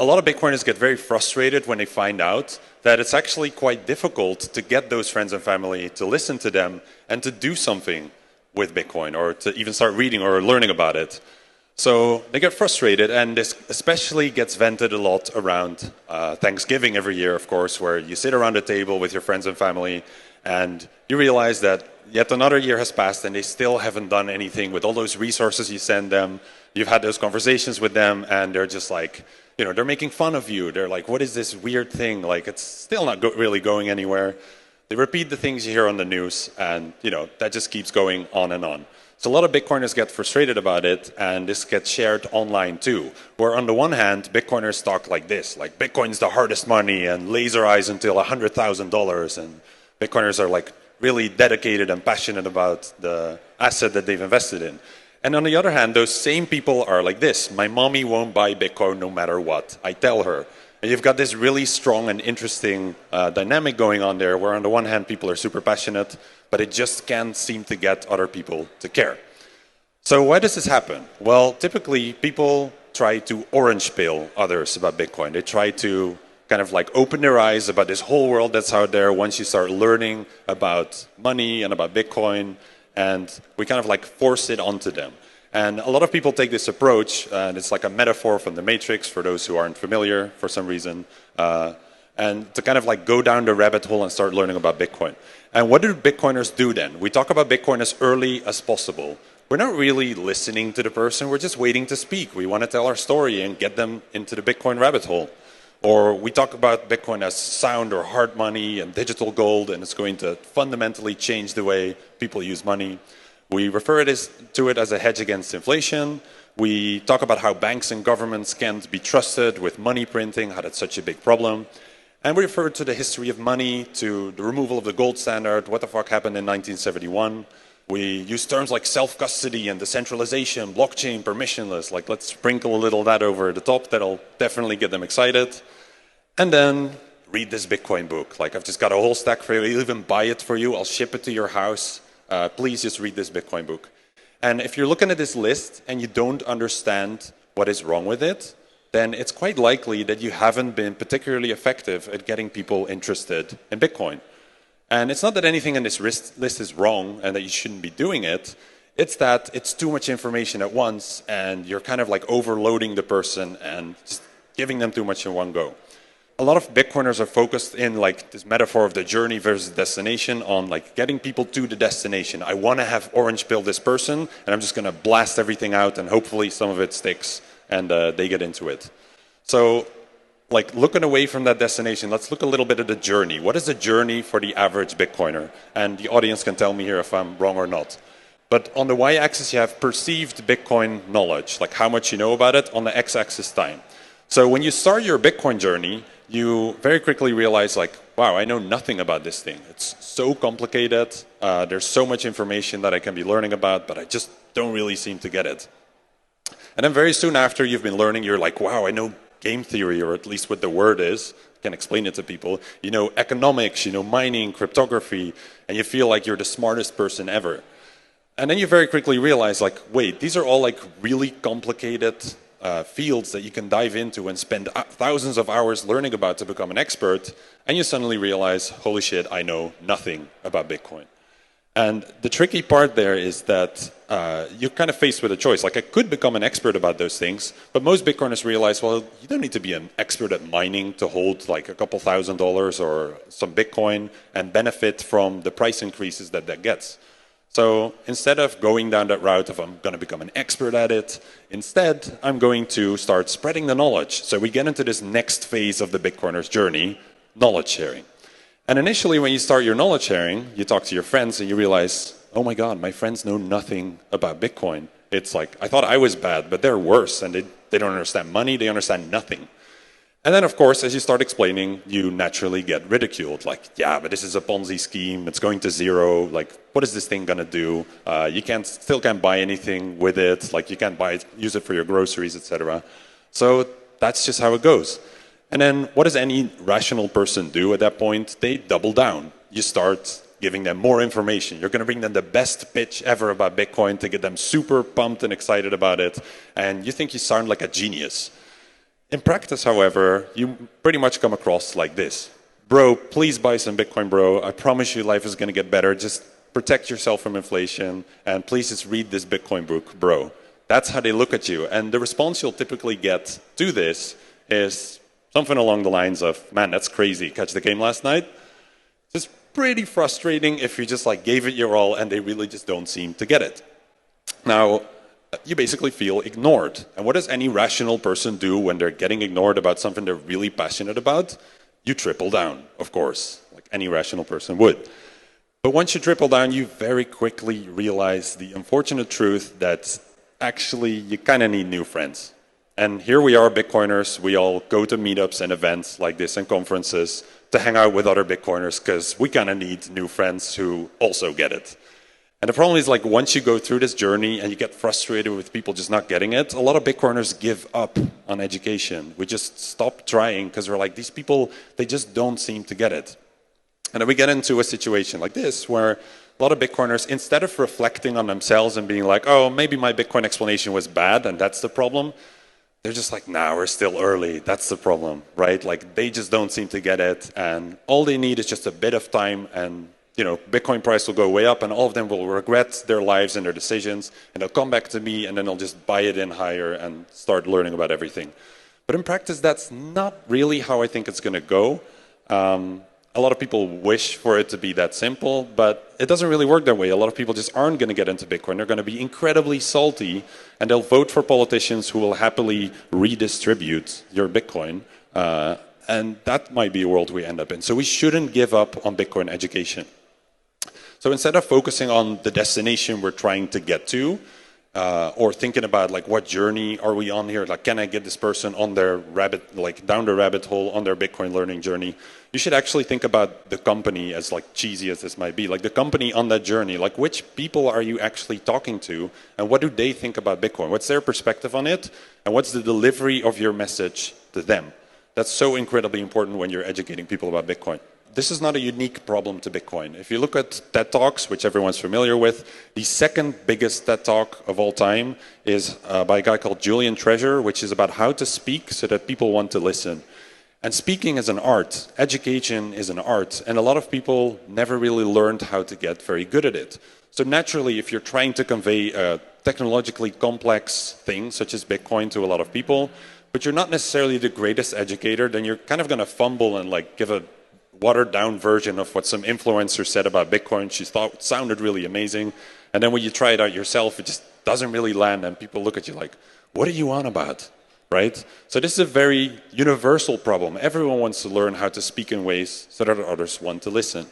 a lot of Bitcoiners get very frustrated when they find out that it's actually quite difficult to get those friends and family to listen to them and to do something with Bitcoin or to even start reading or learning about it. So they get frustrated, and this especially gets vented a lot around Thanksgiving every year, of course, where you sit around a table with your friends and family and you realize that yet another year has passed and they still haven't done anything with all those resources you send them. You've had those conversations with them and they're just like, you know, they're making fun of you. They're like, what is this weird thing? Like, it's still not really going anywhere. They repeat the things you hear on the news, and you know that just keeps going on and on. So a lot of Bitcoiners get frustrated about it, and this gets shared online too. Where on the one hand, Bitcoiners talk like this, like Bitcoin's the hardest money and laser eyes until $100,000, and Bitcoiners are like really dedicated and passionate about the asset that they've invested in. And on the other hand, those same people are like this: my mommy won't buy Bitcoin no matter what I tell her. And you've got this really strong and interesting dynamic going on there, where on the one hand people are super passionate, but it just can't seem to get other people to care. So why does this happen? Well, typically people try to orange pill others about Bitcoin. They try to kind of like open their eyes about this whole world that's out there once you start learning about money and about Bitcoin, and we kind of like force it onto them. And a lot of people take this approach, and it's like a metaphor from the Matrix for those who aren't familiar for some reason, and to kind of like go down the rabbit hole and start learning about Bitcoin. And what do Bitcoiners do then? We talk about Bitcoin as early as possible. We're not really listening to the person, we're just waiting to speak. We want to tell our story and get them into the Bitcoin rabbit hole. Or we talk about Bitcoin as sound or hard money and digital gold, and it's going to fundamentally change the way people use money. We refer to it as a hedge against inflation. We talk about how banks and governments can't be trusted with money printing, how that's such a big problem. And we refer to the history of money, to the removal of the gold standard, what the fuck happened in 1971. We use terms like self-custody and decentralization, blockchain, permissionless. Like, let's sprinkle a little of that over the top. That'll definitely get them excited. And then read this Bitcoin book. Like, I've just got a whole stack for you. I'll even buy it for you. I'll ship it to your house. Please just read this Bitcoin book. And if you're looking at this list and you don't understand what is wrong with it, then it's quite likely that you haven't been particularly effective at getting people interested in Bitcoin. And it's not that anything in this list is wrong and that you shouldn't be doing it. It's that it's too much information at once and you're kind of like overloading the person and just giving them too much in one go. A lot of Bitcoiners are focused in like this metaphor of the journey versus destination on like getting people to the destination. I want to have orange pill this person and I'm just going to blast everything out and hopefully some of it sticks and they get into it. So like looking away from that destination, let's look a little bit at the journey. What is the journey for the average Bitcoiner? And the audience can tell me here if I'm wrong or not. But on the y-axis you have perceived Bitcoin knowledge, like how much you know about it. On the x-axis time. So when you start your Bitcoin journey, you very quickly realize like, wow, I know nothing about this thing. It's so complicated. There's so much information that I can be learning about, but I just don't really seem to get it. And then very soon after you've been learning, you're like, wow, I know game theory, or at least what the word is. I can explain it to people. You know economics, you know mining, cryptography, and you feel like you're the smartest person ever. And then you very quickly realize like, wait, these are all like really complicated fields that you can dive into and spend thousands of hours learning about to become an expert, and you suddenly realize, holy shit, I know nothing about Bitcoin. And the tricky part there is that you're kind of faced with a choice. Like, I could become an expert about those things, but most Bitcoiners realize, well, you don't need to be an expert at mining to hold like a couple $1,000s or some Bitcoin and benefit from the price increases that that gets. So instead of going down that route of I'm going to become an expert at it, instead I'm going to start spreading the knowledge. So we get into this next phase of the Bitcoiner's journey, knowledge sharing. And initially when you start your knowledge sharing, you talk to your friends and you realize, oh my God, my friends know nothing about Bitcoin. It's like, I thought I was bad, but they're worse and they don't understand money, they understand nothing. And then, of course, as you start explaining, you naturally get ridiculed. Like, yeah, but this is a Ponzi scheme. It's going to zero. Like, what is this thing going to do? You still can't buy anything with it. Like, you can't use it for your groceries, etc. So that's just how it goes. And then what does any rational person do at that point? They double down. You start giving them more information. You're going to bring them the best pitch ever about Bitcoin to get them super pumped and excited about it. And you think you sound like a genius. In practice, however, you pretty much come across like this. Bro, please buy some Bitcoin, bro. I promise you life is going to get better. Just protect yourself from inflation. And please just read this Bitcoin book, bro. That's how they look at you. And the response you'll typically get to this is something along the lines of, man, that's crazy. Catch the game last night? It's pretty frustrating if you just like gave it your all and they really just don't seem to get it. Now, you basically feel ignored. And what does any rational person do when they're getting ignored about something they're really passionate about? You triple down, of course, like any rational person would. But once you triple down, you very quickly realize the unfortunate truth that actually you kind of need new friends. And here we are, Bitcoiners. We all go to meetups and events like this and conferences to hang out with other Bitcoiners because we kind of need new friends who also get it. And the problem is, like, once you go through this journey and you get frustrated with people just not getting it, a lot of Bitcoiners give up on education. We just stop trying because we're like, these people, they just don't seem to get it. And then we get into a situation like this where a lot of Bitcoiners, instead of reflecting on themselves and being like, oh, maybe my Bitcoin explanation was bad and that's the problem, they're just like, nah, we're still early. That's the problem, right? Like, they just don't seem to get it. And all they need is just a bit of time, and Bitcoin price will go way up, and all of them will regret their lives and their decisions, and they'll come back to me, and then they'll just buy it in higher and start learning about everything. But in practice, that's not really how I think it's going to go. A lot of people wish for it to be that simple, but it doesn't really work that way. A lot of people just aren't going to get into Bitcoin. They're going to be incredibly salty, and they'll vote for politicians who will happily redistribute your Bitcoin. And that might be a world we end up in. So we shouldn't give up on Bitcoin education. So instead of focusing on the destination we're trying to get to, or thinking about like what journey are we on here, like can I get this person on their down the rabbit hole on their Bitcoin learning journey, you should actually think about the company, as like cheesy as this might be, like the company on that journey, like which people are you actually talking to and what do they think about Bitcoin? What's their perspective on it? And what's the delivery of your message to them? That's so incredibly important when you're educating people about Bitcoin. This is not a unique problem to Bitcoin. If you look at TED Talks, which everyone's familiar with, the second biggest TED Talk of all time is by a guy called Julian Treasure, which is about how to speak so that people want to listen. And speaking is an art. Education is an art. And a lot of people never really learned how to get very good at it. So naturally, if you're trying to convey a technologically complex thing, such as Bitcoin, to a lot of people, but you're not necessarily the greatest educator, then you're kind of going to fumble and like give a watered down version of what some influencer said about Bitcoin. She thought it sounded really amazing. And then when you try it out yourself, it just doesn't really land. And people look at you like, what are you on about? Right? So this is a very universal problem. Everyone wants to learn how to speak in ways so that others want to listen.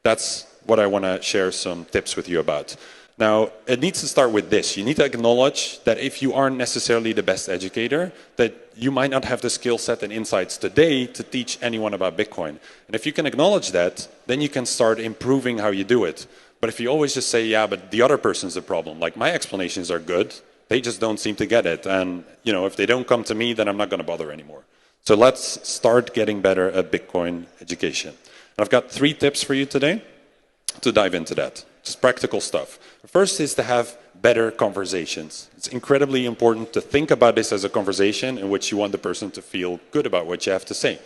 That's what I want to share some tips with you about. Now, it needs to start with this. You need to acknowledge that if you aren't necessarily the best educator, that you might not have the skill set and insights today to teach anyone about Bitcoin. And if you can acknowledge that, then you can start improving how you do it. But if you always just say, yeah, but the other person's the problem, like my explanations are good, they just don't seem to get it. And if they don't come to me, then I'm not going to bother anymore. So let's start getting better at Bitcoin education. And I've got 3 tips for you today to dive into that. Just practical stuff. The first is to have better conversations. It's incredibly important to think about this as a conversation in which you want the person to feel good about what you have to say.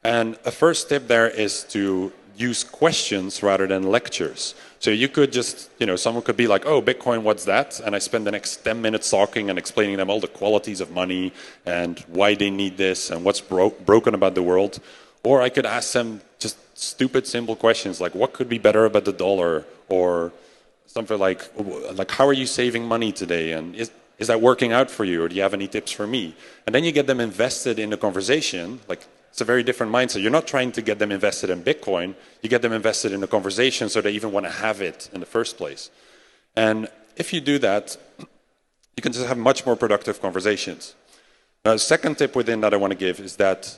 And a first tip there is to use questions rather than lectures. So you could just, someone could be like, oh, Bitcoin, what's that? And I spend the next 10 minutes talking and explaining them all the qualities of money and why they need this and what's broken about the world. Or I could ask them just stupid, simple questions like, what could be better about the dollar? Or something like how are you saving money today? And is that working out for you? Or do you have any tips for me? And then you get them invested in the conversation. Like, it's a very different mindset. You're not trying to get them invested in Bitcoin. You get them invested in the conversation so they even want to have it in the first place. And if you do that, you can just have much more productive conversations. Now, the second tip within that I want to give is that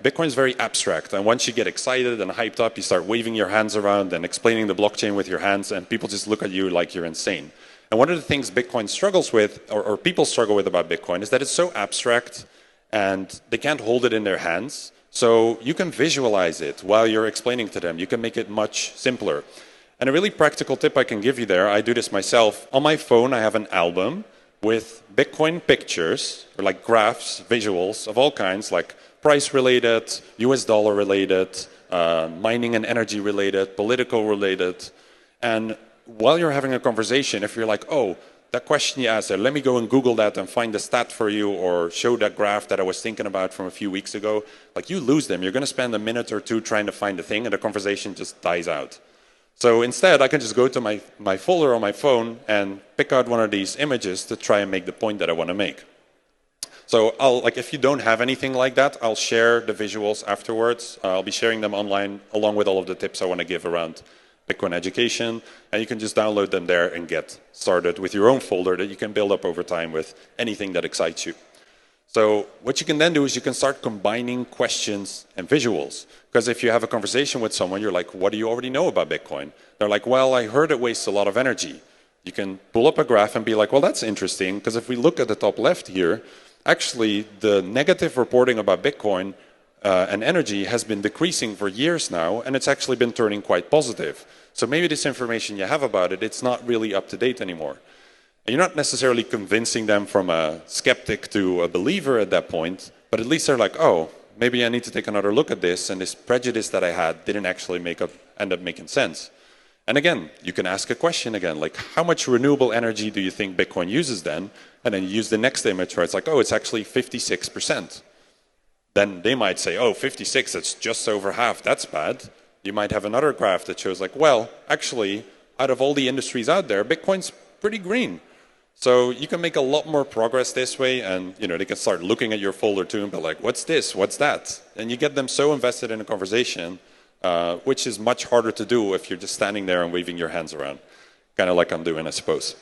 Bitcoin is very abstract. And once you get excited and hyped up, you start waving your hands around and explaining the blockchain with your hands, and people just look at you like you're insane. And one of the things Bitcoin struggles with, or people struggle with about Bitcoin, is that it's so abstract and they can't hold it in their hands. So you can visualize it while you're explaining to them. You can make it much simpler. And a really practical tip I can give you there, I do this myself. On my phone, I have an album with Bitcoin pictures, or like graphs, visuals of all kinds, like price related, US dollar related, mining and energy related, political related. And while you're having a conversation, if you're like, oh, that question you asked there, let me go and Google that and find the stat for you, or show that graph that I was thinking about from a few weeks ago, like you lose them. You're going to spend a minute or two trying to find the thing, and the conversation just dies out. So instead, I can just go to my folder on my phone and pick out one of these images to try and make the point that I want to make. So if you don't have anything like that, I'll share the visuals afterwards. I'll be sharing them online along with all of the tips I want to give around Bitcoin education, and you can just download them there and get started with your own folder that you can build up over time with anything that excites you. So what you can then do is you can start combining questions and visuals. Because if you have a conversation with someone, you're like, what do you already know about Bitcoin? They're like, well, I heard it wastes a lot of energy. You can pull up a graph and be like, well, that's interesting, because if we look at the top left here, actually the negative reporting about Bitcoin and energy has been decreasing for years now, and it's actually been turning quite positive. So maybe this information you have about it, it's not really up to date anymore. And you're not necessarily convincing them from a skeptic to a believer at that point, but at least they're like, oh, maybe I need to take another look at this, and this prejudice that I had didn't actually end up making sense. And again, you can ask a question again, like how much renewable energy do you think Bitcoin uses then? And then you use the next image where it's like, oh, it's actually 56%. Then they might say, oh, 56, that's just over half, that's bad. You might have another graph that shows like, well, actually, out of all the industries out there, Bitcoin's pretty green. So you can make a lot more progress this way, and they can start looking at your folder too and be like, what's this, what's that? And you get them so invested in a conversation, which is much harder to do if you're just standing there and waving your hands around, kind of like I'm doing, I suppose.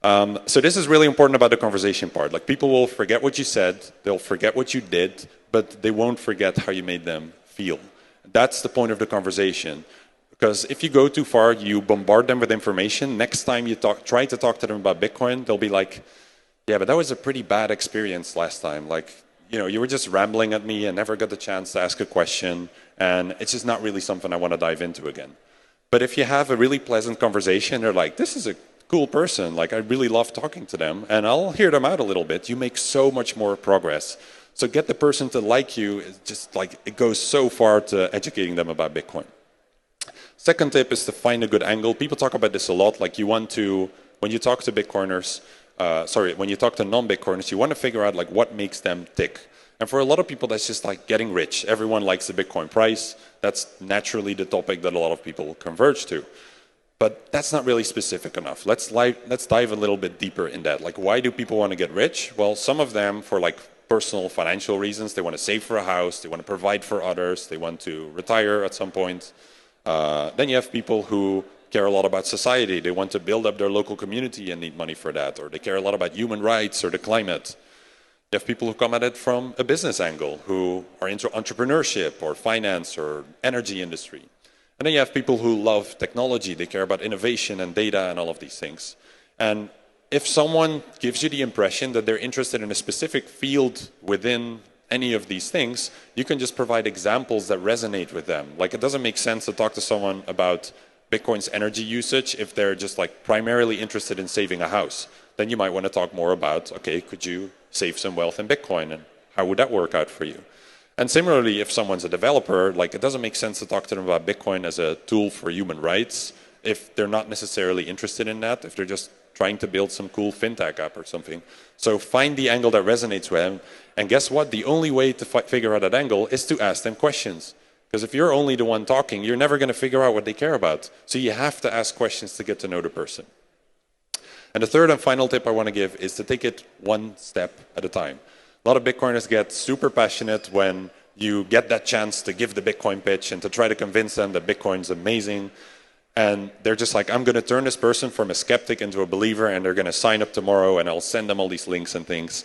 So this is really important about the conversation part. Like people will forget what you said, they'll forget what you did, but they won't forget how you made them feel. That's the point of the conversation. Because if you go too far, you bombard them with information. Next time you try to talk to them about Bitcoin, they'll be like, yeah, but that was a pretty bad experience last time. Like, you were just rambling at me and never got the chance to ask a question. And it's just not really something I want to dive into again. But if you have a really pleasant conversation, they're like, this is a cool person. Like, I really love talking to them. And I'll hear them out a little bit. You make so much more progress. So get the person to like you. It's just like, it goes so far to educating them about Bitcoin. Second tip is to find a good angle. People talk about this a lot. Like when you talk to Bitcoiners, when you talk to non-Bitcoiners, you want to figure out like what makes them tick. And for a lot of people, that's just like getting rich. Everyone likes the Bitcoin price. That's naturally the topic that a lot of people converge to. But that's not really specific enough. Let's dive a little bit deeper in that. Like, why do people want to get rich? Well, some of them for like personal financial reasons. They want to save for a house. They want to provide for others. They want to retire at some point. Then you have people who care a lot about society. They want to build up their local community and need money for that. Or they care a lot about human rights or the climate. You have people who come at it from a business angle, who are into entrepreneurship or finance or energy industry. And then you have people who love technology. They care about innovation and data and all of these things. And if someone gives you the impression that they're interested in a specific field within any of these things, you can just provide examples that resonate with them. Like, it doesn't make sense to talk to someone about Bitcoin's energy usage if they're just like primarily interested in saving a house. Then you might want to talk more about, okay, could you save some wealth in Bitcoin, and how would that work out for you? And similarly, if someone's a developer, like, it doesn't make sense to talk to them about Bitcoin as a tool for human rights if they're not necessarily interested in that, if they're just trying to build some cool fintech app or something. So find the angle that resonates with them. And guess what? The only way to figure out that angle is to ask them questions. Because if you're only the one talking, you're never going to figure out what they care about. So you have to ask questions to get to know the person. And the third and final tip I want to give is to take it one step at a time. A lot of Bitcoiners get super passionate when you get that chance to give the Bitcoin pitch and to try to convince them that Bitcoin's amazing. And they're just like, I'm going to turn this person from a skeptic into a believer, and they're going to sign up tomorrow, and I'll send them all these links and things.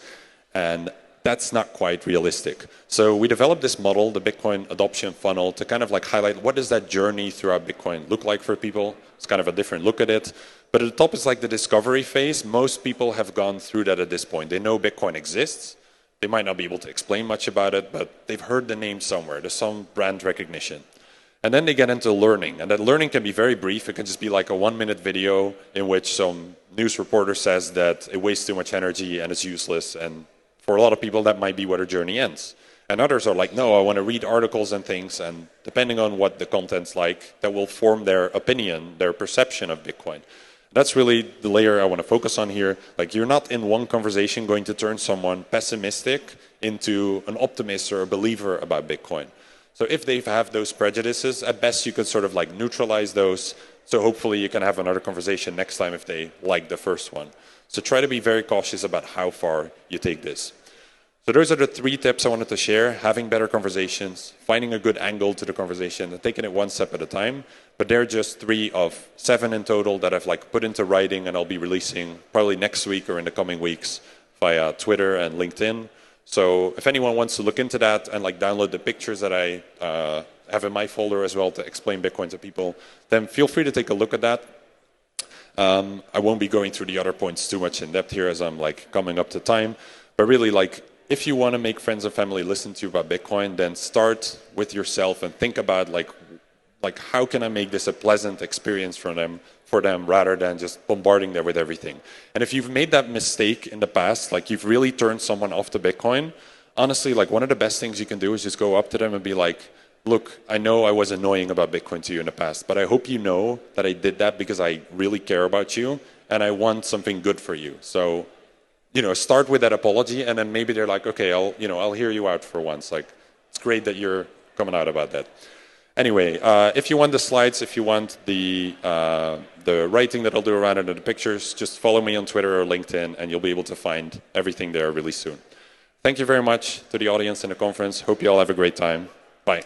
And that's not quite realistic. So we developed this model, the Bitcoin adoption funnel, to kind of like highlight what does that journey throughout Bitcoin look like for people. It's kind of a different look at it. But at the top is like the discovery phase. Most people have gone through that at this point. They know Bitcoin exists. They might not be able to explain much about it, but they've heard the name somewhere. There's some brand recognition. And then they get into learning. And that learning can be very brief. It can just be like a 1-minute video in which some news reporter says that it wastes too much energy and it's useless. And for a lot of people, that might be where their journey ends. And others are like, no, I want to read articles and things. And depending on what the content's like, that will form their opinion, their perception of Bitcoin. That's really the layer I want to focus on here. Like, you're not in one conversation going to turn someone pessimistic into an optimist or a believer about Bitcoin. So if they have those prejudices, at best you could sort of like neutralize those. So hopefully you can have another conversation next time if they like the first one. So try to be very cautious about how far you take this. So those are the 3 tips I wanted to share: having better conversations, finding a good angle to the conversation, and taking it one step at a time. But they're just 3 of 7 in total that I've like put into writing, and I'll be releasing probably next week or in the coming weeks via Twitter and LinkedIn. So if anyone wants to look into that and like download the pictures that I have in my folder as well to explain Bitcoin to people, then feel free to take a look at that. I won't be going through the other points too much in depth here as I'm like coming up to time. But really, like, if you want to make friends and family listen to you about Bitcoin, then start with yourself and think about like how can I make this a pleasant experience for them rather than just bombarding them with everything. And if you've made that mistake in the past, like you've really turned someone off to Bitcoin, honestly, like one of the best things you can do is just go up to them and be like, look, I know I was annoying about Bitcoin to you in the past, but I hope you know that I did that because I really care about you and I want something good for you. So, start with that apology, and then maybe they're like, okay, I'll hear you out for once. Like, it's great that you're coming out about that. Anyway, if you want the slides, if you want the writing that I'll do around it and the pictures, just follow me on Twitter or LinkedIn, and you'll be able to find everything there really soon. Thank you very much to the audience in the conference. Hope you all have a great time. Bye.